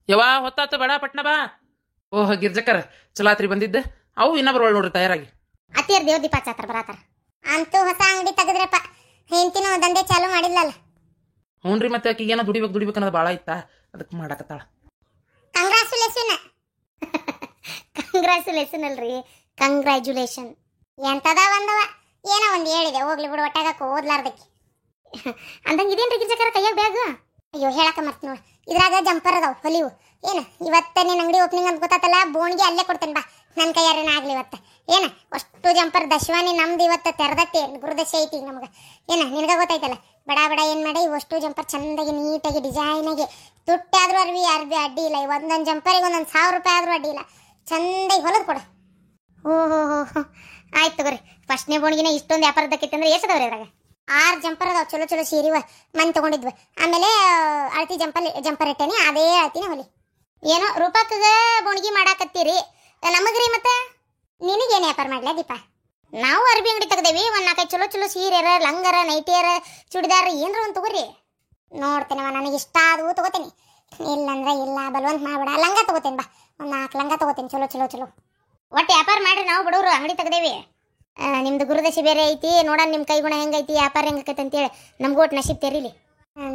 ಯವಾ ಹೊತ್ತಾತು ಬೇಡ ಪಟ್ನ ಬಾ. ಓಹ್ ಗಿರ್ಜಕ್ಕರ ಚಲಾತ್ರಿ ಬಂದಿದ್ದೆ. ಅವು ಇನ್ನೊಬ್ರು ಒಳ್ ನೋಡ್ರಿ ತಯಾರಾಗಿ. ಅತ್ತಿಯರ್ ದೇವ್ ದೀಪ ಹಚ್ಚಾತಾರ ಬರಾತಾರ. ಅಂತೂ ಹೊಸ ಅಂಗಡಿ ತೆಗದ್ರಪ್ಪ. ಹೆಂಡತಿನೂ ದಂಧೆ ಚಾಲು ಮಾಡಿಲ್ಲಲ್ಲ. ಹ್ಞೂನ್ರಿ ಮತ್ತೆ ಆಕಿಗೆ ಏನೋ ದುಡಿಬೇಕು ಅನ್ನೋದು ಭಾಳ ಇತ್ತ, ಅದಕ್ಕೆ ಮಾಡಾಕತ್ತಾಳ. ಕಂಗ್ರಾಚುಲೇಷನ್. ಕಂಗ್ರಾಚುಲೇಷನ್ ಅಲ್ರಿ, ಕಂಗ್ರಾಚುಲೇಷನ್. ಎಂತದ ಒಂದವ ಏನೋ ಒಂದು ಹೇಳಿದೆ, ಹೋಗ್ಲಿ ಬಿಡು ಒಟ್ಟಾಗಕ್ಕೆ ಓದ್ಲಾರ್ದಕ್ಕೆ. ಅಂದಂಗೆ ಇದೇನ್ರಿ ಗಿರ್ಜಕ್ಕರ ಕೈಯಾಗ ಬ್ಯಾಗ್? ಅಯ್ಯೋ ಹೇಳಕ ಮರ್ತ ನೋಡು, ಇದ್ರಾಗ ಜಂಪರ್ ಅದಾವ ಹೊಲಿವು. ಏನು ಇವತ್ತ ನೀನು ಅಂಗಡಿ ಓಪನಿಂಗ್ ಅಂತ ಗೊತ್ತಾತಲ್ಲ, ಬೋಣಿಗೆ ಅಲ್ಲೇ ಕೊಡ್ತೇನೆ ಬಾ, ನನ್ನ ಕೈಯಾರೇನ ಆಗ್ಲಿ ಇವತ್ತು. ಏನ ಅಷ್ಟು ಜಂಪರ್ ದಶವಾನಿ ನಮ್ದು ಇವತ್ತು ತೆರೆದತ್ತೆ, ಗುರುದಶೆ ಐತಿ ನಮ್ಗೆ. ಏನ ನಿನಗ ಗೊತ್ತಾಯ್ತಲ್ಲ, ಬಡ ಬಡ ಏನು ಮಾಡಿ ಅಷ್ಟು ಜಂಪರ್ ಚಂದಾಗಿ ನೀಟಾಗಿ ಡಿಸೈನಾಗಿ ತುಟ್ಟಿ ಆದ್ರೂ ಅರ್ಬಿ ಅಡ್ಡಿ ಇಲ್ಲ. ಒಂದೊಂದು ಜಂಪರಿಗೆ ಒಂದೊಂದು 1000 ರೂಪಾಯಿ ಆದ್ರೂ ಅಡ್ಡಿ ಇಲ್ಲ, ಚಂದಾಗಿ ಹೊಲದು ಕೊಡು. ಓಹೋ ಆಯ್ತು ತಗೋರಿ. ಫಸ್ಟ್ನೇ ಬೋಣಿಗಿನ ಇಷ್ಟೊಂದು ವ್ಯಾಪಾರದಕ್ಕಿತ್ತು ಅಂದ್ರೆ ಎಷ್ಟು ಅದಾವ್ರಿ ಅದ್ರಾಗ? 6 ಜಂಪರ್ ಅದಾವ, ಚಲೋ ಚಲೋ ಸೀರಿವ ಮನ್ ತಗೊಂಡಿದ್ವಿ. ಆಮೇಲೆ ಅಳತಿ ಜಂಪರ್ ಇಟ್ಟೇನಿ, ಅದೇ ಅಳತಿನ ಹೊಲಿ. ಏನೋ ರೂಪಕ್ಕಗ ಬೋಣಿಗೆ ಮಾಡಾಕತ್ತೀರಿ, ನಮಗ್ರಿ ಮತ್ತೆ ನಿನಗೇನು ವ್ಯಾಪಾರ ಮಾಡ್ಲಾ ದೀಪ? ನಾವು ಅರ್ಬಿ ಅಂಗಡಿ ತೆಗ್ದೇವಿ, ಒಂದು 4 ಚಲೋ ಚಲೋ ಸೀರೆರ, ಲಂಗರ, ನೈಟಿಯರ, ಚೂಡಿದಾರ ಏನ್ರ ಒಂದು ತಗೋರಿ. ನೋಡ್ತೇನವ, ನನಗೆ ಇಷ್ಟ ಆದವು ತಗೋತೀನಿ, ಇಲ್ಲಂದ್ರೆ ಇಲ್ಲ, ಬಲವಂತ ಮಾಡ್ಬೇಡ. ಲಂಗ ತಗೋತೇನೆ ಬಾ, ಒಂದು 4 ಲಂಗ ತಗೋತೀನಿ ಚಲೋ ಚಲೋ ಚಲೋ. ಒಟ್ಟು ವ್ಯಾಪಾರ ಮಾಡ್ರಿ, ನಾವು ಬಡವರು ಅಂಗಡಿ ತೆಗ್ದೇವಿ. ನಿಮ್ದು ಗುರುದಶಿ ಬೇರೆ ಐತಿ, ನೋಡೋಣ ನಿಮ್ಮ ಕೈಗುಣ ಹೆಂಗೈತಿ, ವ್ಯಾಪಾರ ಹೆಂಗೈತಿ ಅಂತೇಳಿ ನಮ್ಗೂ ಒಟ್ಟು ನಶೀಬ್ ತೆರೀಲಿ.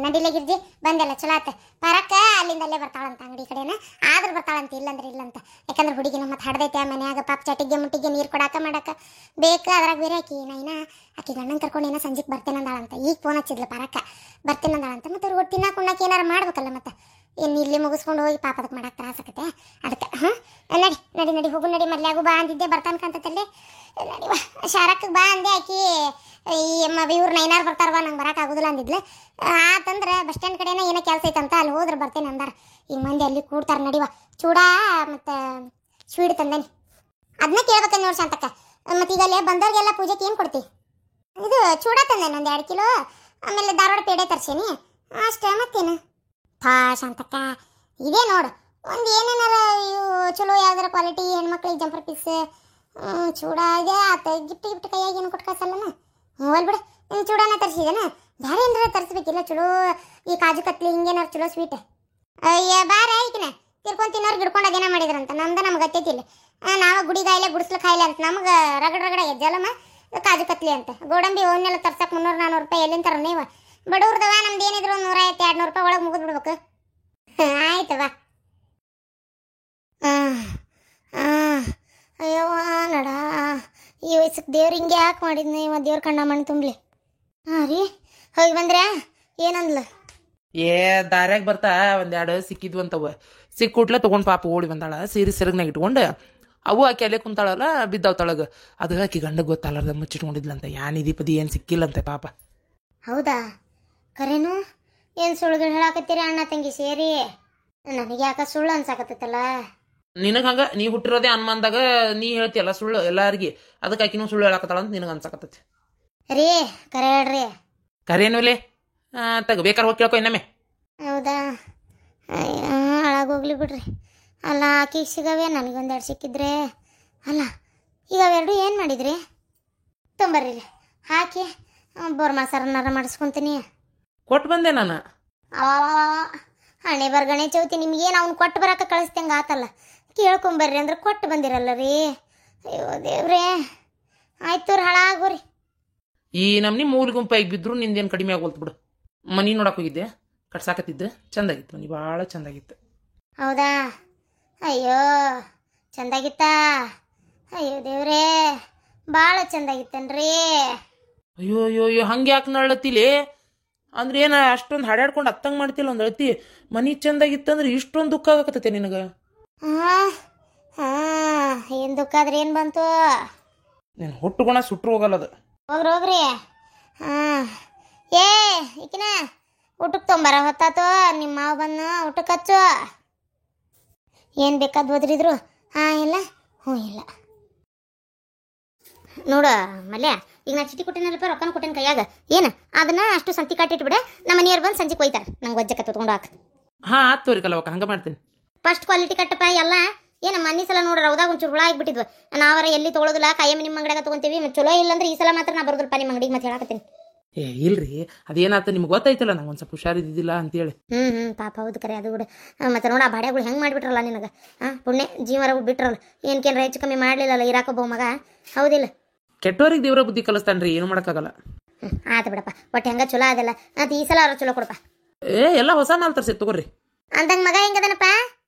ನಡಿಲೆ ಗಿರ್ಜಿ, ಬಂದೆಲ್ಲ ಚಲೋ ಆತ. ಪರಕ್ಕ ಅಲ್ಲಿಂದ ಅಲ್ಲೇ ಬರ್ತಾಳಂತ ಅಂಗಡಿ ಕಡೆನ, ಆದ್ರೂ ಬರ್ತಾಳಂತ, ಇಲ್ಲಂದ್ರೆ ಇಲ್ಲಂತ. ಯಾಕಂದ್ರೆ ಹುಡುಗಿನ ಮತ್ತೆ ಹಡ್ದೈತೆ ಮನ್ಯಾಗ, ಪಾಪ ಚಟಿಗೆ ಮುಟ್ಟಿಗೆ ನೀರು ಕೊಡಾಕ ಮಾಡಾಕ ಬೇಕು. ಅದ್ರಾಗ ಬೇರೆ ಆಕಿ ಗಂಡನ ಕರ್ಕೊಂಡು ಏನೋ ಸಂಜೆಗೆ ಬರ್ತೇನಂದಾಳಂತ. ಈಗ ಫೋನ್ ಹಚ್ಚಿದ್ಲು ಪರಕ್ಕ, ಬರ್ತೇನಂದಾಳಂತ. ಮತ್ತೆ ಅವ್ರು ಒಟ್ಟಿನ ಕುಣ್ಣಕ್ಕೆ ಏನಾರು ಮಾಡ್ಬೇಕಲ್ಲ, ಮತ್ತೆ ಇನ್ನು ಇಲ್ಲಿ ಮುಗಿಸ್ಕೊಂಡು ಹೋಗಿ ಪಾಪ ಅದಕ್ಕೆ ಮಾಡಕ್ಕೆ ತ್ರಾಸಕತ್ತೆ. ಅದಕ್ಕೆ ನಡಿ ನಡಿ ನಡಿ ಹೋಗು ನಡಿ. ಮಲ್ಯಾಗೂ ಬಾ ಅಂದಿದ್ದೆ, ಬರ್ತಾನ ಕಾಂತತಲ್ಲೇ. ನಡಿವಾ ಶಾರಕ್ಕೆ ಬಾ ಅಂದೆ, ಆಕಿ ಈ ಇವ್ರು ನೈನಾರು ಬರ್ತಾರವಾ, ನಂಗೆ ಬರಕ್ಕೆ ಆಗೋದಿಲ್ಲ ಅಂದಿದ್ಲು. ಆತಂದ್ರೆ ಬಸ್ ಸ್ಟ್ಯಾಂಡ್ ಕಡೆನೇ ಏನೋ ಕೆಲಸ ಐತಂತ, ಅಲ್ಲಿ ಹೋದ್ರೆ ಬರ್ತೇನೆ ಅಂದಾರ. ಈಗ ಮಂದಿ ಅಲ್ಲಿ ಕೂಡ್ತಾರೆ. ನಡಿವಾ ಚೂಡಾ ಮತ್ತು ಸ್ವೀಟ್ ತಂದೇನಿ, ಅದನ್ನ ಕೇಳ್ಬೇಕಂದು ನೋಡಿ ಶಾಂತಕ್ಕ. ಮತ್ತು ಈಗ ಅಲ್ಲೇ ಬಂದವ್ರಿಗೆಲ್ಲ ಪೂಜೆಗೆ ಏನು ಕೊಡ್ತಿ? ಇದು ಚೂಡ ತಂದೇನೆ ಒಂದು 2 ಕಿಲೋ, ಆಮೇಲೆ ಧಾರವಾಡ ಪೇಡೆ ತರ್ಸೀನಿ ಅಷ್ಟೇ. ಮತ್ತೇನು ಪಾ ಶಾಂತಕ್ಕ, ಇದೇ ನೋಡು ಒಂದು ಏನೇನಾರ ಇವು ಚಲೋ ಯಾವ್ದಾರ ಕ್ವಾಲಿಟಿ ಹೆಣ್ಮಕ್ಳಿಗೆ ಜಂಪರ್ ಪೀಸ್ ಚೂಡ ಇದೆ ಆತ. ಗಿಫ್ಟ್ ಕೈಯಾಗಿ ಏನು ಕೊಟ್ಟು ಕಳ್ಸಲ್ಲನ? ಹೋಲ್ ಬಿಡು, ನೀನು ಚೂಡನ ತರಿಸಿದೇನ? ಬೇರೆ ಏನಾರ ತರಿಸ್ಬೇಕಿಲ್ಲ ಚಲೋ, ಈ ಕಾಜು ಕತ್ಲಿ ಹಿಂಗೇನಾರು ಚಲೋ ಸ್ವೀಟ್. ಅಯ್ಯ ಬಾರ ಈಗಿನ ತಿರ್ಕೊಂಡು ತಿನ್ನೋರು ಗಿಡ್ಕೊಂಡು ಅದೇನ ಮಾಡಿದ್ರಂತ, ನಮ್ದು ನಮ್ಗೆ ಅತ್ತೈತಿಲ್ಲ. ನಾವು ಗುಡಿಗಾಯಿಲೆ ಗುಡಿಸ್ಲು ಕಾಯಿಲೆ ಅಂತ ನಮ್ಗೆ ರಗಡ ಎಜ್ಜಲಮ್ಮ ಕಾಜು ಕತ್ಲಿ ಅಂತ. ಗೋಡಂಬಿ ಅವನ್ನೆಲ್ಲ ತರ್ಸಕ್ಕೆ 300-400 ರೂಪಾಯಿ ಎಲ್ಲಿಂದ ತರ ನೀವು? ಬಡವ್ರದವ, ನಮ್ದು ಏನಿದ್ರು 150-200 ರೂಪಾಯಿ ಒಳಗೆ ಮುಗಿದು ಬಿಡ್ಬೇಕು. ಆಯ್ತು ಬಾ. ಅಯ್ಯವ್ವ ನಡ, ಈ ವಯಸ್ಸಕ್ಕೆ ದೇವ್ರು ಹಿಂಗೆ ಯಾಕೆ ಮಾಡಿದ್ನಿ? ಇವ ದೇವ್ರ ಕಣ್ಣ ಮಣ್ಣು ತುಂಬಲಿ. ಹಾಂ ರೀ, ಹೋಗಿ ಬಂದ್ರೆ ಏನಂದ್ಲು? ದಾರ್ಯಾಗ ಬರ್ತಾ ಒಂದೆರಡು ಸಿಕ್ಕಿದ್ವು ಅಂತವ. ಸಿಕ್ಕುಟ್ಲೆ ತೊಗೊಂಡು ಪಾಪ ಓಡಿ ಬಂದಾಳ, ಸೀರೆ ಸೆರಗ್ನಾಗ ಇಟ್ಕೊಂಡು. ಅವು ಆಕೆ ಅಲ್ಲೇ ಕುಂತಾಳಲ್ಲ, ಬಿದ್ದಾವ್ ತಳಗ. ಅದು ಆಕೆ ಗಂಡಗೆ ಗೊತ್ತಾಲಾರ್ದ ಮುಚ್ಚಿಟ್ಕೊಂಡಿದ್ಲಂತ. ಯಾನಿದಿ ಪದಿ ಏನು ಸಿಕ್ಕಿಲ್ಲಂತೆ ಪಾಪ. ಹೌದಾ? ಕರೇನು? ಏನು ಸುಳ್ಳುಗಳು ಹೇಳಾಕತ್ತೀರಿ ಅಣ್ಣ ತಂಗಿ ಸೇರಿ? ನನಗೆ ಯಾಕೆ ಸುಳ್ಳು ಅನ್ಸಾಕತ್ತೈತಲ್ಲ. ನಿನಗೆ ಹಂಗೆ ನೀ ಹುಟ್ಟಿರೋದೇ ಅನ್ಮಾನ್ದಾಗ ನೀ ಹೇಳ್ತಿಯಲ್ಲ ಸುಳ್ಳು ಎಲ್ಲಾರ್ಗಿ, ಅದಕ್ಕೆ ಆಕಿನೂ ಸುಳ್ಳು ಹೇಳಾಕತ್ತಾಳ ಅಂತ ನಿನಗೆ ಅನ್ಸಾಕತ್ತೈತಿ. ರೀ ಕರೆ ಹೇಳ್ರಿ. ಕರೇನುಲೆ ಬೇಕಾರೆ ಹೋಗಿ ಕೇಳ್ಕೊ ಇನ್ನೊಮ್ಮೆ. ಹೌದಾ? ಹಾಳಾಗೋಗ್ಲಿ ಬಿಡ್ರಿ. ಅಲ್ಲ ಆಕಿಗೆ ಸಿಗವೆ, ನನಗೊಂದೆರಡು ಸಿಕ್ಕಿದ್ರೆ ಅಲ್ಲ. ಈಗ ಅವೆರಡು ಏನು ಮಾಡಿದ್ರಿ? ತೊಂಬರ್ರಿ ಹಾಕಿ ಬೋರ್ ಮಸಾರನಾರ ಮಾಡಿಸ್ಕೊತೀನಿ. ಕೊಟ್ಟು ಬಂದೆ ನಾನು. ಹಣೆ ಬರ್ಗಣೆ ಚೌತಿ ನಿಮ್ಗೇನು ಅವ್ನು ಕೊಟ್ಟು ಬರೋಕೆ ಕಳಿಸ್ತಂಗೆ ಆತಲ್ಲ, ಕೇಳ್ಕೊಂಬರ್ರಿ ಅಂದ್ರೆ ಕೊಟ್ಟು ಬಂದಿರಲ್ಲ ರೀ. ಅಯ್ಯೋ ದೇವ್ರೇ, ಆಯ್ತು ರೀ, ಹಾಳಾಗೋರಿ. ಈ ನಮ್ನಿ ಮೂಲಿ ಗುಂಪಾಗಿ ಬಿದ್ರು ನಿಂದೇನು ಕಡಿಮೆ ಆಗೋಲ್ತು ಬಿಡು. ಮನಿ ನೋಡಕ್ಕೆ ಹೋಗಿದ್ದೆ, ಕಟ್ಸಾಕತ್ತಿದ್ದೆ, ಚಂದಾಗಿತ್ತು ಮನಿ, ಭಾಳ ಚಂದಾಗಿತ್ತು. ಹೌದಾ? ಅಯ್ಯೋ ಚಂದಾಗಿತ್ತಾ? ಅಯ್ಯೋ ದೇವ್ರೇ, ಭಾಳ ಚಂದಾಗಿತ್ತನ್ರಿ. ಅಯ್ಯೋ ಅಯ್ಯೋ ಅಯ್ಯೋ, ಹಂಗೆ ಯಾಕೆ ನಳ್ಳತ್ತಿಲಿ? ಅಂದ್ರೆ ಏನು ಅಷ್ಟೊಂದು ಹಾಡಾಡ್ಕೊಂಡು ಅತ್ತಂಗೆ ಮಾಡ್ತಿಲ್ಲ ಒಂದು ಅಳ್ತಿ. ಮನಿ ಚಂದಾಗಿತ್ತಂದ್ರೆ ಇಷ್ಟೊಂದು ದುಃಖ ಆಗಕತ್ತೈತೆ ನಿನಗೆ? ಏನು ದುಃಖ ಆದ್ರೆ ಏನು ಬಂತು? ನೀನು ಹುಟ್ಟುಗುಣ ಸುಟ್ಟರು ಹೋಗಲ್ಲ ಅದು. ಹೋಗ್ರಿ. ಏ ಈಕಿನ ಊಟಕ್ಕೆ ತೊಂಬರ ಹೊತ್ತಾತು, ನಿಮ್ಮ ಮಾವು ಬಂದು ಊಟಕ್ಕೆ ಹಚ್ಚು. ಏನು ಬೇಕಾದ್ ಓದ್ರಿದ್ರು? ಇಲ್ಲ ಇಲ್ಲ ನೋಡ ಮಲ್ಯ, ಈಗ ನಾ ಚೀಟಿ ಕೊಟ್ಟೇನಲ್ಪ, ರೊಕ್ಕನ ಕೊಟ್ಟೇನ ಕೈಯಾಗ. ಏನು ಅದನ್ನ ಅಷ್ಟು ಸಂತಿ ಕಟ್ಟಿಟ್ಬಿಡೆ, ನಮ್ಮ ಮನೆಯವ್ರು ಬಂದು ಸಂಜೆ ಕೊಯ್ತಾರೆ, ನಂಗೆ ವಜ್ಜಕ್ಕೆ ತೊಗೊಂಡು ಹಾಕ. ಆತ್ ತೋರಿ ಕಲವಕ್ಕ, ಹಂಗೆ ಮಾಡ್ತೀನಿ. ಫಸ್ಟ್ ಕ್ವಾಲಿಟಿ ಕಟ್ಟಪ್ಪ ಎಲ್ಲ. ಏನು ಮನೆ ಸಲ ನೋಡ್ರಿ ಹೌದಾಗ ಒಂಚೂರು ಹುಳ ಆಗಿಬಿಟ್ಟಿದ್ವು. ನಾವರ ಎಲ್ಲಿ ತೊಗೊಳೋದಿಲ್ಲ, ಕಾಯಮ್ಮ ನಿಮ್ಮ ಅಂಗಡಿಯಾಗ ತೊಗೊಂತೀವಿ. ಚಲೋ ಇಲ್ಲಂದ್ರೆ ಈ ಸಲ ಮಾತ್ರ ನಾ ಬರೋದಿಲ್ಲಪ್ಪ ನಿಮ್ಮ ಅಂಗಡಿಗೆ, ಮತ್ತೆ ಹೇಳಕತ್ತೀನಿ. ಏ ಇಲ್ರಿ ಅದೇನಾತ ನಿಮ್ಗೆ ಗೊತ್ತಾಯ್ತಲ್ಲ ನಂಗೆ ಒಂದು ಸ್ವಲ್ಪ ಹುಷಾರಿದ್ದಿಲ್ಲ ಅಂತೇಳಿ. ಪಾಪ ಹೌದು ಕರೆ ಅದು ಬಿಡು. ಮತ್ತೆ ನೋಡ ಆ ಬಾಡ್ಯಾಗಳು ಹೆಂಗೆ ಮಾಡಿಬಿಟ್ರಲ್ಲ ನಿನಗೆ. ಪುಣ್ಯ ಜೀವರ ಬಿಟ್ರಲ್ಲ, ಏನ್ಕೇನ್ರ ಹೆಚ್ಚು ಕಮ್ಮಿ ಮಾಡಲಿಲ್ಲಲ್ಲ ಇರಾಕೊಬ್ಬ ಮಗ, ಹೌದಿಲ್ಲ? ಕೆಟ್ಟವ್ರಿಗೆ ದೇವ್ರ ಬುದ್ಧಿ ಕಲಿಸ್ತಾನ್ರಿ, ಏನು ಮಾಡೋಕ್ಕಾಗಲ್ಲ. ಆತ ಬಿಡಪ್ಪ, ಒಟ್ಟು ಹೆಂಗ ಚಲೋ ಅದಲ್ಲ. ಮತ್ತೆ ಈ ಸಲ ಅವ್ರ ಚಲೋ ಕೊಡಪ್ಪ. ಎಲ್ಲ ಹೊಸ ಮಾಲ್ ತರ್ಸಿ ತಗೋರಿ. ಅಂದಂಗೆ ಮಗ ಹೆಂಗದನಪ್ಪ?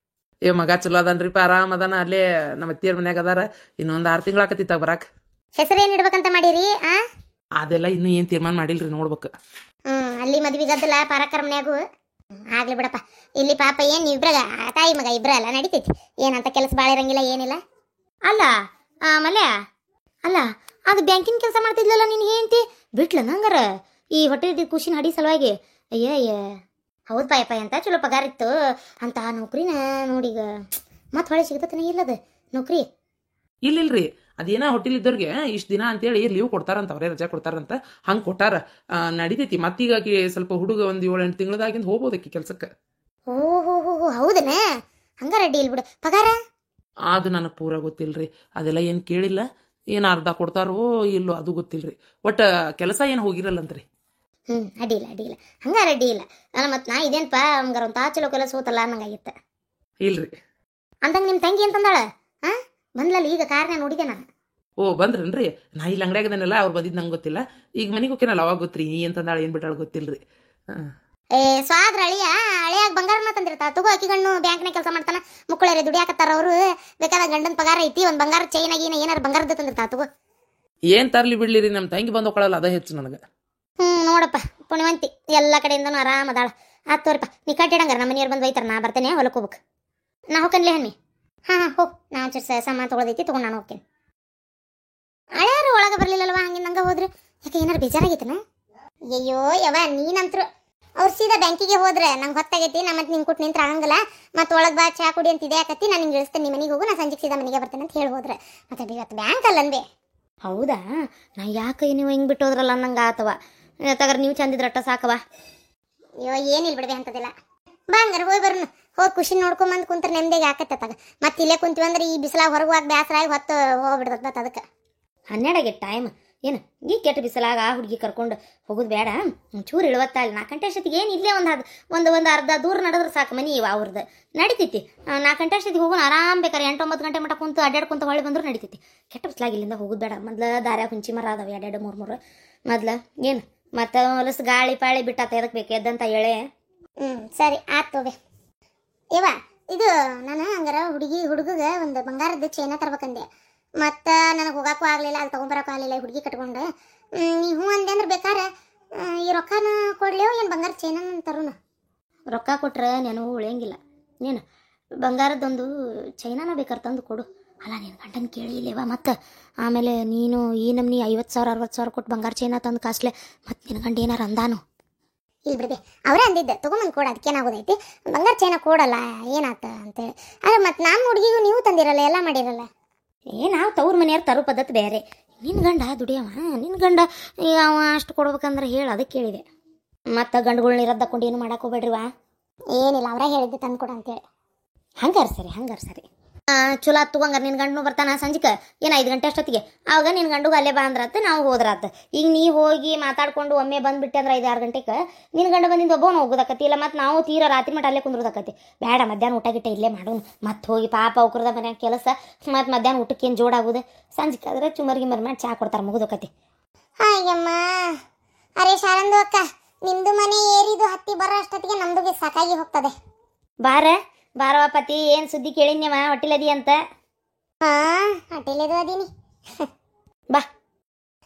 ಮಗ ಚಲೋ ಅದನ್ರಿಪ್ಪ, ಆರಾಮ್ ಅದಾನ. ಅಲ್ಲೇ ನಮ್ಮ ಅತ್ತಿಯರ್ ಮನ್ಯಾಗ ಅದಾರ. ಇನ್ನೊಂದು 6 ತಿಂಗಳು ಆಕತಿತ್ತಾಗ ಬರಾಕ್. ಹೆಸರು ಏನು ಇಡ್ಬೇಕಂತ ಮಾಡೀರಿ? ಅದೆಲ್ಲ ಇನ್ನೂ ಏನು ತೀರ್ಮಾನ ಮಾಡಿಲ್ರಿ, ನೋಡ್ಬೇಕು. ಅಲ್ಲಿ ಮದ್ವಿ ಗದ್ದಲ ಪಾರಕರ ಮನ್ಯಾಗು ಆಗ್ಲಿ ಬಿಡಪ್ಪ. ಇಲ್ಲಿ ಪಾಪ ಏನು ಇಬ್ರಾಗ ತಾಯಿ ಮಗ ಇಬ್ರಲ್ಲ, ನಡಿತೈತಿ. ಏನಂತ ಕೆಲಸ ಭಾಳ ಇರಂಗಿಲ್ಲ, ಏನಿಲ್ಲ. ಅಲ್ಲ ಮಲ್ಯ, ಅಲ್ಲ ಅದು ಬ್ಯಾಂಕಿನ ಕೆಲಸ ಮಾಡ್ತಿದ್ಲಲ್ಲ ನಿನ್ಗೆ ಏನಂತಿ ಬಿಟ್ಲ ನಂಗಾರ ಈ ಹೊಟ್ಟೆ ಖುಷಿನ ಹಡಿ ಸಲುವಾಗಿ? ಅಯ್ಯ ಹೌದು ಪಾಯಪ್ಪ, ಅಂತ ಚಲೋ ಪಗಾರ ಇತ್ತು ಅಂತ ನೌಕರಿನ ನೋಡೀಗ ಮತ್ತೆ ಹೊಳೆ ಸಿಗತನ ಇಲ್ಲದ ನೌಕರಿ? ಇಲ್ಲಿಲ್ರಿ, ಅದೇನ ಹೋಟೆಲ್ ಇದ್ದವ್ರಿಗೆ ಇಷ್ಟು ದಿನ ಅಂತೇಳಿ ಲೀವ್ ಕೊಡ್ತಾರಂತ, ಅವರೇ ರಜಾ ಕೊಡ್ತಾರಂತ, ಹಂಗೆ ಕೊಟ್ಟಾರ. ನಡಿತೈತಿ. ಮತ್ತೀಗಾಗಿ ಸ್ವಲ್ಪ ಹುಡುಗ ಒಂದು 7-8 ತಿಂಗಳದಾಗಿಂದ ಹೋಗ್ಬೋದಕ್ಕಿ ಕೆಲ್ಸಕ್ಕೆ. ಓಹೋ ಹೌದನ? ಹಂಗಾರ ಅಡ್ಡಿ ಇಲ್ಲ ಬಿಡು. ಪಗಾರ ಅದು ನನಗೆ ಪೂರ ಗೊತ್ತಿಲ್ರಿ, ಅದೆಲ್ಲ ಏನು ಕೇಳಿಲ್ಲ. ಏನು ಅರ್ಧ ಕೊಡ್ತಾರೋ ಇಲ್ಲೋ ಅದು ಗೊತ್ತಿಲ್ರಿ. ಒಟ್ಟು ಕೆಲಸ ಏನು ಹೋಗಿರಲ್ಲಂತ್ರಿ. ಅಡ್ಡಿಲ್ಲ ಹಂಗಾರ ಅಡ್ಡಿ ಇಲ್ಲ. ಅಲ್ಲ ಮತ್ತೆ ನಾ ಇದೇನಪ್ಪ ಹಂಗಾರ ಒಂದು ಚಲೋ ಕೆಲಸ ಹೋತಲ್ಲ ಅನ್ನಂಗಾಗಿತ್ತ. ಇಲ್ರಿ ಅಂದಂಗೆ ನಿಮ್ಮ ತಂಗಿ ಅಂತಂದಾಳ? ಬಂದ್ಲಲ್ಲ ಈಗ ಕಾರ್ನ ನೋಡಿದೆ ನಾನು. ಬಂದ್ರನ್ರಿ? ನಾ ಇಲ್ಲಿ ಅಂಗಡಿಯಾಗದನ್ನೆಲ್ಲ ಅವ್ರು ಬಂದಿದ್ದು ನಂಗೆ ಗೊತ್ತಿಲ್ಲ. ಈಗ ಮನೆಗೆ ಹೋಗ್ಯಾನಲ್ಲ ಅವಾಗ ಗೊತ್ತ್ರಿ. ನೀ ಅಂತಂದಾಳ ಏನು ಬಿಟ್ಟಾಳ ಗೊತ್ತಿಲ್ರಿ. ಸ್ವಾದ್ರ ಅಳಿಯಾಗ ಬಂಗಾರನ ತಂದಿರ್ತಾಳ. ತಗೋ ಅಕ್ಕಿ ಗಣ್ಣು ಬ್ಯಾಂಕ್ನಾಗ ಕೆಲಸ ಮಾಡ್ತಾನ, ಮುಕ್ಕಳರೆ ದುಡಿಯಾಕತ್ತಾರ ಅವರು. ಬೇಕಾದ ಗಂಡನ ಪಗಾರ ಐತಿ, ಒಂದು ಬಂಗಾರ ಚೈನ್ ಆಗೀನ ಏನಾರು ಬಂಗಾರದ ತಂದಿರ್ತಾಳ. ತಗೋ ಏನು ತರ್ಲಿ ಬಿಡ್ಲಿರಿ, ನಮ್ಮ ತಂಗಿ ಬಂದು ಹೋಗ್ಕೊಳ್ಳಲ್ಲ, ಅದ ಹೆಚ್ಚು ನನಗೆ. ನೋಡಪ್ಪ ಪುಣ್ಯವಂತಿ, ಎಲ್ಲ ಕಡೆಯಿಂದನೂ ಆರಾಮ ಅದಾಳ. ತೋರಿಪ್ಪ ನೀ ಕಟ್ಟಿಡಂಗಾರ, ನಮ್ಮ ಮನೆಯವ್ರು ಬಂದು ಒಯ್ತಾರ. ನಾ ಬರ್ತೇನೆ, ಹೊಲಕ್ಕೆ ಹೋಗ್ಬೇಕು. ನಾ ಹೋಗ್ಕನ್ಲೇ ಹಣ್ಣಿ. ಹೋಗ್, ನಾ ಸಾಮಾನು ತೊಗೊಳದೈತಿ, ತೊಗೊಂಡು ನಾನು ಹೋಗ್ತೇನೆ. ಹಳೆಯಾರು ಒಳಗೆ ಬರಲಿಲ್ಲಲ್ವ, ಹಂಗಿಂದಂಗೆ ಹೋದ್ರೆ ಯಾಕೆ ಏನಾರು ಬೇಜಾರಾಗೈತನ? ಅಯ್ಯೋ ಯವ ನೀನಂತರು ಅವ್ರು ಸೀದಾ ಬ್ಯಾಂಕಿಗೆ ಹೋದ್ರೆ ನಂಗೆ ಹೊತ್ತಾಗೈತಿ, ನಾ ಮತ್ತೆ ನಿಂಗೆ ಕೊಟ್ಟು ನಿಂತ್ರ ಆಗಂಗಿಲ್ಲ. ಮತ್ತೆ ಒಳಗೆ ಬಾ ಚಾ ಕುಡಿ ಅಂತ ಇದೆ ಆಕತಿ, ನಾನು ನಿಂಗೆ ಇಳಿಸ್ತೇನೆ, ನಿಮ್ಮ ಮನೆಗೆ ಹೋಗು, ನಾ ಸಂಜೆಗೆ ಸೀದಾ ಮನೆಗೆ ಬರ್ತೇನೆ ಅಂತ ಹೇಳಿ ಹೋದ್ರೆ. ಮತ್ತೆ ಇವತ್ತು ಬ್ಯಾಂಕ್ ಅಲ್ಲನ್ಬೇ? ಹೌದಾ? ನಾ ಯಾಕೆ ನೀವು ಹಿಂಗೆ ಬಿಟ್ಟೋದ್ರಲ್ಲ ಅನ್ನಂಗೆ ಆತವ. ತಗರ ನೀವು ಚಂದಿದ್ರಟ್ಟ ಸಾಕವ. ಅಯ್ಯೋ ಏನಿಲ್ಲ ಬಿಡ್ಬೇ ಅಂತದಿಲ್ಲ. ಬಾ ಹಂಗಾರ ಹೋಗಿ ಬರ್ನು. ಹೋಗಿ ಖುಷಿ ನೋಡ್ಕೊಂಬಂದು ಕುಂತ್ರೆ ನೆಮ್ಮದಿಗೆ ಆಕತ್ತೆ ತಗ. ಮತ್ತೆ ಇಲ್ಲೇ ಕುಂತೀವಿ ಅಂದ್ರೆ ಈ ಬಿಸಿಲಾಗ ಹೊರಗೆ ಹೋಗಿ ಬೇಸರಾಗಿ ಹೊತ್ತು ಹೋಗ್ಬಿಡ್ತದ. ಅದಕ್ಕೆ 12 ಆಗೈತೆ ಟೈಮ್. ಏನು ಈ ಕೆಟ್ಟ ಬಿಸಿಲಾಗ ಆ ಹುಡುಗಿ ಕರ್ಕೊಂಡು ಹೋಗೋದು ಬೇಡ. ಚೂರು ಇಳುವತ್ತ ಅಲ್ಲಿ 4 ಗಂಟೆ ಅಷ್ಟೊತ್ತಿಗೆ ಏನು ಇಲ್ಲೇ ಒಂದು ಅರ್ಧ ದೂರ ನಡೆದ್ರೆ ಸಾಕು ಮನೆ ಇವ ಅವ್ರದ್ದು. ನಡಿತೈತಿ. 4 ಗಂಟೆ ಅಷ್ಟೊತ್ತಿಗೆ ಹೋಗೋಣ ಆರಾಮ್. ಬೇಕಾರೆ 8-9 ಗಂಟೆ ಮಟ್ಟ ಕುಂತು ಅಡ್ಡಾಡ್ಕೊಂತ ಹೊಳ್ಳಿ ಬಂದರೂ ನಡಿತೈತಿ. ಕೆಟ್ಟ ಬಿಸಿಲಾಗ ಇಲ್ಲಿಂದ ಹೋಗೋದು ಬೇಡ. ಮೊದ್ಲು ದಾರ್ಯಾಗ ಹುಂಚಿ ಮರ ಅದಾವೆ 2-3 ಮೊದ್ಲು. ಏನು ಮತ್ತೆ ಹೊಲಸು ಗಾಳಿ ಪಾಳಿ ಬಿಟ್ಟಾತ ಎದಕ್ಕೆ ಬೇಕು ಎದ್ದಂತ ಹೇಳೇ. ಸರಿ ಆಯ್ತು ಬೇ. ಇವ ಇದು ನಾನು ಹಂಗಾರ ಹುಡುಗಗೆ ಒಂದು ಬಂಗಾರದ ಚೈನ ತರ್ಬೇಕಂದೆ. ಮತ್ತು ನನಗೆ ಹೋಗೋಕ್ಕೂ ಆಗಲಿಲ್ಲ, ಅದು ತೊಗೊಂಬರೋಕ್ಕೂ ಆಗಲಿಲ್ಲ. ಹುಡುಗಿ ಕಟ್ಕೊಂಡು ನೀ ಹ್ಞೂ ಅಂದೆ ಅಂದ್ರೆ ಬೇಕಾರೆ ಈ ರೊಕ್ಕನ ಕೊಡ್ಲೇವು ಏನು ಬಂಗಾರ ಚೈನ ತರೋಣ? ರೊಕ್ಕ ಕೊಟ್ರೆ ನಾನು ಉಳಿಯಂಗಿಲ್ಲ. ನೀನು ಬಂಗಾರದೊಂದು ಚೈನಾನ ಬೇಕಾರೆ ತಂದು ಕೊಡು. ಅಲ್ಲ ನೀನು ಗಂಡನ ಕೇಳಿ ಇಲ್ಲೇವ ಮತ್ತು ಆಮೇಲೆ ನೀನು ಈ ನಮ್ನಿ 50,000-60,000 ಕೊಟ್ಟು ಬಂಗಾರ ಚೈನ ತಂದು ಕಾಸ್ಲೆ ಮತ್ತು ನಿನ್ನ ಗಂಡ ಏನಾರು ಅಂದಾನು? ಇಲ್ಲಿ ಬಿಡಿದೆ, ಅವರೇ ಅಂದಿದ್ದೆ ತೊಗೊಂಬಂದು ಕೊಡು, ಅದಕ್ಕೇನಾಗೋದೈತಿ, ಬಂಗಾರ ಚೈನ ಕೊಡಲ್ಲ ಏನಾತ ಅಂತೇಳಿ. ಅಲ್ಲ ಮತ್ತು ನಮ್ಮ ಹುಡುಗಿಗೂ ನೀವು ತಂದಿರಲ್ಲ, ಎಲ್ಲ ಮಾಡಿರಲ್ಲ. ನಾವು ತವ್ರ ಮನೆಯವ್ರು ತರೋ ಪದ್ಧತಿ ಬೇರೆ. ನಿನ್ನ ಗಂಡ ದುಡಿಯವ, ನಿನ್ನ ಗಂಡ ಅವ ಅಷ್ಟು ಕೊಡ್ಬೇಕಂದ್ರೆ ಹೇಳಿ ಅದಕ್ಕೆ ಕೇಳಿದೆ. ಮತ್ತು ಗಂಡುಗಳ್ನ ಇರೋದಕ್ಕೊಂಡು ಏನು ಮಾಡಕ್ಕೆ ಹೋಗ್ಬೇಡ್ರಿವಾ. ಏನಿಲ್ಲ, ಅವರೇ ಹೇಳಿದ್ದೆ ತಂದು ಕೊಡು ಅಂತೇಳಿ. ಹಂಗಾರ ಸರಿ. ಚಲೋ ಆತು ತಗೊಂಗಾರ. ನಿನ್ನ ಗಂಡನು ಬರ್ತಾನ ಸಂಜಿಕೆ ಏನು 5 ಗಂಟೆ ಅಷ್ಟೊತ್ತಿಗೆ. ಆವಾಗ ನಿನ್ನ ಗಂಡುಗೂ ಅಲ್ಲೇ ಬಾ ಅಂದ್ರತ್ತೆ, ನಾವು ಹೋದ್ರಾತ. ಈಗ ನೀ ಹೋಗಿ ಮಾತಾಡ್ಕೊಂಡು ಒಮ್ಮೆ ಬಂದುಬಿಟ್ಟೆ ಅಂದ್ರೆ 5-6 ಗಂಟೆಗೆ ನಿನ್ನ ಗಂಡ ಬಂದಿಂದ ಒಬ್ಬನು ಹೋಗೋದಕ್ಕತಿ. ಇಲ್ಲ ಮತ್ತು ನಾವು ತೀರಾ ರಾತ್ರಿ ಮಟ್ಟ ಅಲ್ಲೇ ಕುಂದ್ರದಕ್ಕತಿ. ಬೇಡ, ಮಧ್ಯಾಹ್ನ ಊಟ ಗಿಟ್ಟ ಇಲ್ಲೇ ಮಾಡೋನು. ಮತ್ತೆ ಹೋಗಿ ಪಾಪ ಅವ್ರದ ಮನ್ಯಾಗ ಕೆಲಸ, ಮತ್ತು ಮಧ್ಯಾಹ್ನ ಊಟಕ್ಕೆ ಏನು ಜೋಡಾಗೋದು. ಸಂಜಿಕೆ ಆದರೆ ಚುಮರ್ಗಿ ಮಾಡಿ ಚಾ ಕೊಡ್ತಾರೆ, ಮುಗಿದೋಕತಿ. ಹಾಯಮ್ಮ ಅರೇ ಶಾರಂದು ಅಕ್ಕ, ನಿಮ್ಮದು ಮನೆ ಏರಿದು ಹತ್ತಿ ಬರೋ ಅಷ್ಟೊತ್ತಿಗೆ ನಮ್ದು ಸಾಕಾಗಿ ಹೋಗ್ತದೆ. ಬಾರವ ಪತಿ, ಏನು ಸುದ್ದಿ ಕೇಳಿನ್ಯವ ಹೊಟ್ಟಿಲದಿ ಅಂತ? ಹೊಟ್ಟಿಲದು ಅದೀನಿ. ಬಾ.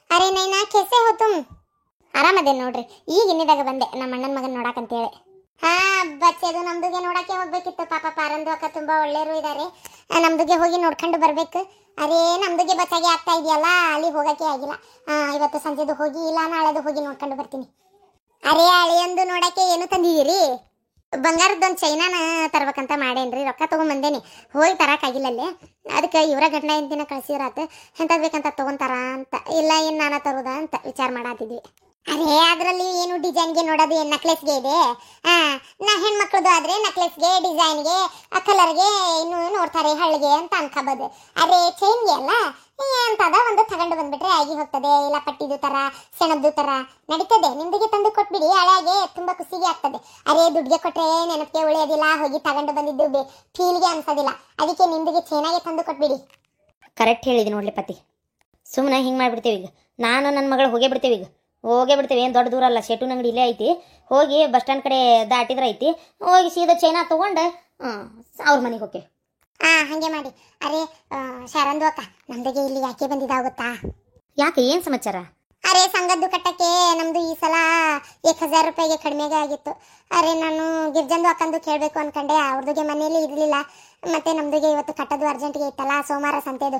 ಅರೆ ನೈನಾ ಕೆಸೆ ಹೋತು? ಆರಾಮದೇ ನೋಡ್ರಿ. ಈಗ ಇನ್ನಿದಾಗ ಬಂದೆ ನಮ್ಮ ಅಣ್ಣನ ಮಗನ ನೋಡಕ್ಕಂತೇಳಿ. ಬಚ್ಚದು ನಮ್ದುಗೆ ನೋಡಕ್ಕೆ ಹೋಗ್ಬೇಕಿತ್ತು. ಪಾಪ ಪಾರಂದು ಅಕ್ಕ ತುಂಬ ಒಳ್ಳೆಯರು ಇದ್ದಾರೆ. ನಮ್ದುಗೆ ಹೋಗಿ ನೋಡ್ಕೊಂಡು ಬರ್ಬೇಕು. ಅರೇ ನಮ್ದುಗೆ ಬಚ್ಚಾಗೆ ಆಗ್ತಾ ಇದೆಯಲ್ಲ, ಅಲ್ಲಿ ಹೋಗಕ್ಕೆ ಆಗಿಲ್ಲ. ಇವತ್ತು ಸಂಜೆದು ಹೋಗಿ ಇಲ್ಲ ನಾಳೆದು ಹೋಗಿ ನೋಡ್ಕೊಂಡು ಬರ್ತೀನಿ. ಅರೇ ಅಳಿಯಂದು ನೋಡಕ್ಕೆ ಏನು ತಂದಿದ್ದೀರಿ? ಬಂಗಾರದೊಂದು ಚೈನಾನ ತರ್ಬೇಕಂತ ಮಾಡೇನ್ರಿ. ರೊಕ್ಕ ತೊಗೊಂಬಂದೇನಿ, ಹೋಗಿ ತರಕಾಗಿಲ್ಲ ಅಲ್ಲಿ. ಅದಕ್ಕೆ ಇವರ ಗಂಡ ಎಂದಿನ ಕಳ್ಸಿರಾತ. ಎಂಥದ್ದು ಬೇಕಂತ ತೊಗೊಂತಾರ ಅಂತ. ಇಲ್ಲ ಏನು ನಾನ ತರೋದ ಅಂತ ವಿಚಾರ ಮಾಡತ್ತಿದ್ವಿ. ಅರೇ ಅದರಲ್ಲಿ ಏನು ಡಿಸೈನ್ಗೆ ನೋಡೋದು ಏನು ನಕ್ಲೆಸ್ಗೆ ಇದೆ. ಆ ನಾ ಹೆಣ್ಮಕ್ಳದು ಆದ್ರೆ ನಕ್ಲೆಸ್ಗೆ ಡಿಸೈನ್ಗೆ ಕಲರ್ಗೆ ಇನ್ನು ನೋಡ್ತಾರೆ ಹಳ್ಳಿಗೆ ಅಂತ ಅನ್ಕೋಬೋದು. ಅರೇ ಚೈನ್ಗೆ ಅಲ್ಲ ಅಂತದ ಒಂದು ತಗೊಂಡು ಬಂದ್ಬಿಟ್ರೆ ಆಗಿ ಹೋಗ್ತದೆ. ಇಲ್ಲ ಪಟ್ಟಿದು ತರ ಸೆಣಬ್ದು ತರ ನಡೀತದೆ. ನಿಮ್ದಿಗೆ ತಂದು ಕೊಟ್ಬಿಡಿ, ಹಳೆಗೆ ತುಂಬಾ ಖುಷಿಗೆ ಆಗ್ತದೆ. ಅರೇ ದುಡ್ಡಿಗೆ ಕೊಟ್ರೆ ನೆನಪಿಗೆ ಉಳಿಯೋದಿಲ್ಲ, ಹೋಗಿ ತಗೊಂಡು ಬಂದಿದ್ದು ಫೀಲ್ಗೆ ಅನ್ಸೋದಿಲ್ಲ. ಅದಕ್ಕೆ ನಿಮ್ದಿಗೆ ಚೆನ್ನಾಗಿ ತಂದು ಕೊಟ್ಬಿಡಿ. ಕರೆಕ್ಟ್ ಹೇಳಿದಿ ನೋಡ್ಲಿ ಪತಿ. ಸುಮ್ಮನೆ ಹಿಂಗೆ ಮಾಡಿಬಿಡ್ತೇವೆ ಈಗ. ನಾನು ನನ್ನ ಮಗಳು ಹೋಗೇ ಬಿಡ್ತೇವೆ ಈಗ. ಹೋಗೇ ಬಿಡ್ತೇವೆ. ಏನು ದೊಡ್ಡ ದೂರ ಅಲ್ಲ, ಶೆಟೂನ್ ಅಂಗಡಿ ಇಲ್ಲೇ ಐತಿ. ಹೋಗಿ ಬಸ್ ಸ್ಟ್ಯಾಂಡ್ ಕಡೆ ದಾಟಿದ್ರೆ ಐತಿ. ಹೋಗಿ ಸೀದಾ ಚೈನಾ ತೊಗೊಂಡು ಅವ್ರ ಮನೆಗೆ ಹೋಗ್ತೇವೆ. ಹಂಗೆ ಮಾಡಿ. ಅರೆ ಶಾರಂದು ಅಕ್ಕ, ನಮ್ದಿಗೆ ಇಲ್ಲಿ ಯಾಕೆ ಬಂದಿದ್ದಾಗುತ್ತಾ? ಯಾಕೆ, ಏನು ಸಮಾಚಾರ? ಅರೆ ಸಂಘದ್ದು ಕಟ್ಟಕ್ಕೆ ನಮ್ದು ಈ ಸಲ 1000 ರೂಪಾಯಿಗೆ ಕಡಿಮೆಗೆ ಆಗಿತ್ತು. ಅರೆ ನಾನು ಗಿರ್ಜಂದು ಅಕ್ಕಂದು ಕೇಳಬೇಕು ಅನ್ಕಂಡೆ, ಅವ್ರದಿಗೆ ಮನೆಯಲ್ಲಿ ಇರಲಿಲ್ಲ. ಮತ್ತೆ ನಮ್ದಿಗೆ ಇವತ್ತು ಕಟ್ಟೋದು ಅರ್ಜೆಂಟ್ಗೆ ಇತ್ತಲ್ಲ, ಸೋಮವಾರ ಸಂತೆದು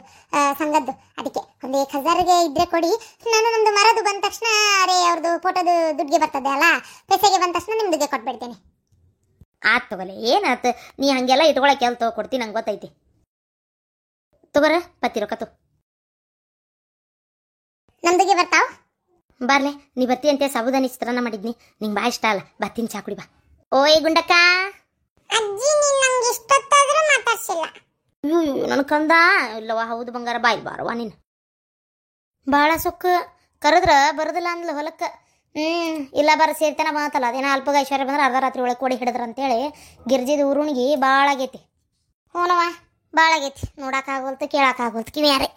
ಸಂಘದ್ದು. ಅದಕ್ಕೆ ಒಂದು 1000ಗೆ ಇದ್ರೆ ಕೊಡಿ. ನಾನು ನಮ್ದು ಮರದು ಬಂದ ತಕ್ಷಣ ಅರೆ ಅವ್ರದ್ದು ಫೋಟೋದು ದುಡ್ಡಿಗೆ ಬರ್ತದೆ ಅಲ್ಲ, ಪೈಸೆಗೆ ಬಂದ ತಕ್ಷಣ ನಿಮ್ದಿಗೆ ಕೊಟ್ಬಿಡ್ತೇನೆ. ಆತ್ ತಗೋಲೆ, ಏನಾಯ್ತು? ನೀ ಹಂಗೆಲ್ಲ ಇಟ್ಕೊಳಕ್ಕೆ ಎಲ್ಲಿ ಕೊಡ್ತೀನಿ, ನಂಗೆ ಗೊತ್ತೈತಿ. ತಗೋರ ಪತ್ತಿ ರೊಕ್ಕ ನಮ್ದಿಗೆ ಬರ್ತಾವ. ಬರ್ಲೆ, ನೀ ಬತ್ತಿ ಅಂತ ಸಾಬುದಾನಿ ಚಿತ್ರಾನ್ನ ಮಾಡಿದ್ನಿ, ನಿಂಗೆ ಬಾ ಇಷ್ಟ ಅಲ್ಲ. ಬತ್ತೀನಿ ಚಾ ಕುಡಿ ಬಾ. ಓಯ್ ಗುಂಡಕ್ಕ. ಅಜ್ಜಿ ನೀನ್ ನಂಗೆ ಇಷ್ಟೊತ್ತಾದ್ರೂ ಮಾತಾಡ್ಸಿಲ್ಲ. ಅಯ್ಯೋ ನನ್ನ ಕಂದ. ಇಲ್ಲವಾ, ಹೌದು ಬಂಗಾರ, ಬಾಯ್ ಬಾರವಾ ನೀನು. ಭಾಳ ಸೊಕ್ಕು ಕರೆದ್ರ ಬರೋದಿಲ್ಲ ಅಂದ್ಲು ಹೊಲಕ್ಕೆ. ಇಲ್ಲ ಬರ ಸೇರ್ತಾನ ಬಂತಲ್ಲ, ಅದೇನೋ ಅಲ್ಪಗ ಐಶ್ವರ್ಯ ಬಂದ್ರೆ ಅರ್ಧ ರಾತ್ರಿ ಒಳಗೆ ಕೊಡಿ ಹಿಡಿದ್ರ ಅಂತೇಳಿ ಗಿರ್ಜಿದ ಉರುಣಿಗೆ ಭಾಳ ಆಗೈತಿ. ಹ್ಞೂನವ್ವ ಭಾಳ ಆಗೈತಿ. ನೋಡಕ್ಕಾಗೋಲ್ತು, ಕೇಳಕ್ಕಾಗೋಲ್ತು. ಕಿವ್ಯಾರೆ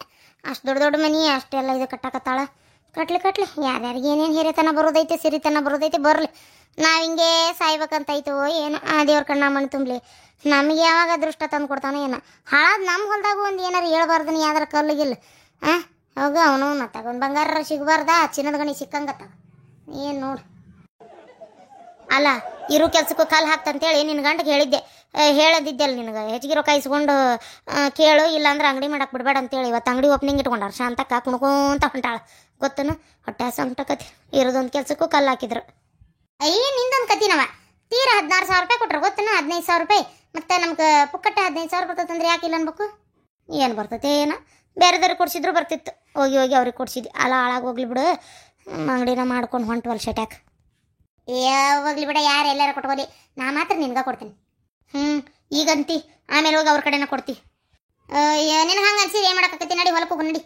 ಅಷ್ಟು ದೊಡ್ಡ ದೊಡ್ಡ ಮನಿ ಅಷ್ಟೆಲ್ಲ ಇದು ಕಟ್ಟಾಕತ್ತಾಳ. ಕಟ್ಲಿ ಯಾರ್ಯಾರಿಗೆ ಏನೇನು ಹಿರಿತನ ಬರೋದೈತೆ, ಸಿರಿತನ ಬರೋದೈತೆ, ಬರಲಿ. ನಾವು ಹಿಂಗೆ ಸಾಯ್ಬೇಕಂತಾಯ್ತು ಏನು, ಆ ದೇವ್ರ ಕಣ್ಣ ಮಣ್ಣು ತುಂಬಲಿ. ನಮಗೆ ಯಾವಾಗ ಅದೃಷ್ಟ ತಂದು ಕೊಡ್ತಾನೋ ಏನೋ. ಹಾಳಾದ ನಮ್ಮ ಹೊಲ್ದಾಗ ಒಂದು ಏನಾರು ಹೇಳ್ಬಾರ್ದು ನೀ ಯಾವ್ದಾರ ಕಲ್ಲಿಗಿಲ್ಲ. ಹೋಗ ಅವನು ತಗೊಂಡು ಬಂಗಾರ ಸಿಗಬಾರ್ದ, ಚಿನ್ನದ ಗಣಿ ಸಿಕ್ಕಂಗತ್ತ. ಏನು ನೋಡು. ಅಲ್ಲ, ಇರು ಕೆಲ್ಸಕ್ಕೂ ಕಾಲು ಹಾಕ್ತಂತೇಳಿ ನಿನ್ನ ಗಂಟಗೆ ಹೇಳಿದ್ದೆ, ಹೇಳದಿದ್ದೆಲ್ಲ ನಿನಗೆ. ಹೆಚ್ಚಿಗೆ ರೊಕ್ಕ ಇಸ್ಕೊಂಡು ಕೇಳು, ಇಲ್ಲಾಂದ್ರೆ ಅಂಗಡಿ ಮಾಡಕ್ಕೆ ಬಿಡಬೇಡ ಅಂತೇಳಿ. ಇವತ್ತು ಅಂಗಡಿ ಓಪನಿಂಗ್ ಇಟ್ಕೊಂಡಾರ. ಶಾಂತಕ್ಕ ಕುಣ್ಕೊಂತ ಹೊಂಟಾಳ. ಗೊತ್ತನು, ಹೊಟ್ಟೆ ಸಂಕಟಕತಿ. ಇರೋದೊಂದು ಕೆಲ್ಸಕ್ಕೂ ಕಲ್ಲು ಹಾಕಿದ್ರು. ಅಯ್ಯ ನಿಂದೊಂದು ಕತಿನವ. ತೀರ 16,000 ರೂಪಾಯಿ ಕೊಟ್ರು ಗೊತ್ತನ, 15,000 ರೂಪಾಯಿ. ಮತ್ತೆ ನಮ್ಗೆ ಪುಕ್ಕಟ್ಟೆ 15,000 ಬರ್ತದಂದ್ರೆ ಯಾಕಿಲ್ಲ ಅನ್ಬೇಕು? ಏನು ಬರ್ತೈತೆ ಏನೋ, ಬೇರೆದವ್ರಿಗೆ ಕೊಡ್ಸಿದ್ರು ಬರ್ತಿತ್ತು. ಹೋಗಿ ಅವ್ರಿಗೆ ಕೊಡ್ಸಿದ್ವಿ. ಅಲ್ಲ ಹಾಳಾಗಿ ಹೋಗ್ಲಿ ಬಿಡು, ಅಂಗಡಿನ ಮಾಡ್ಕೊಂಡು ಹೊಂಟವಲ್ಲ ಶಟ್ಯಾಕ. ಹೋಗ್ಲಿ ಬಿಡ, ಯಾರು ಎಲ್ಲಾರ ಕೊಟ್ಕೋಲಿ, ನಾ ಮಾತ್ರ ನಿನ್ಗೆ ಕೊಡ್ತೀನಿ. ಈಗಂತಿ, ಆಮೇಲೆ ಹೋಗಿ ಅವ್ರ ಕಡೆನ ಕೊಡ್ತಿ. ನಿನಗೆ ಹಂಗೆ ಅನ್ಸಿದ್ರೆ ಏನು ಮಾಡಕ್ಕೆ ನಡಿ ಹೊಲಕ್ಕೆ ಹೋಗಿ ನಡಿ.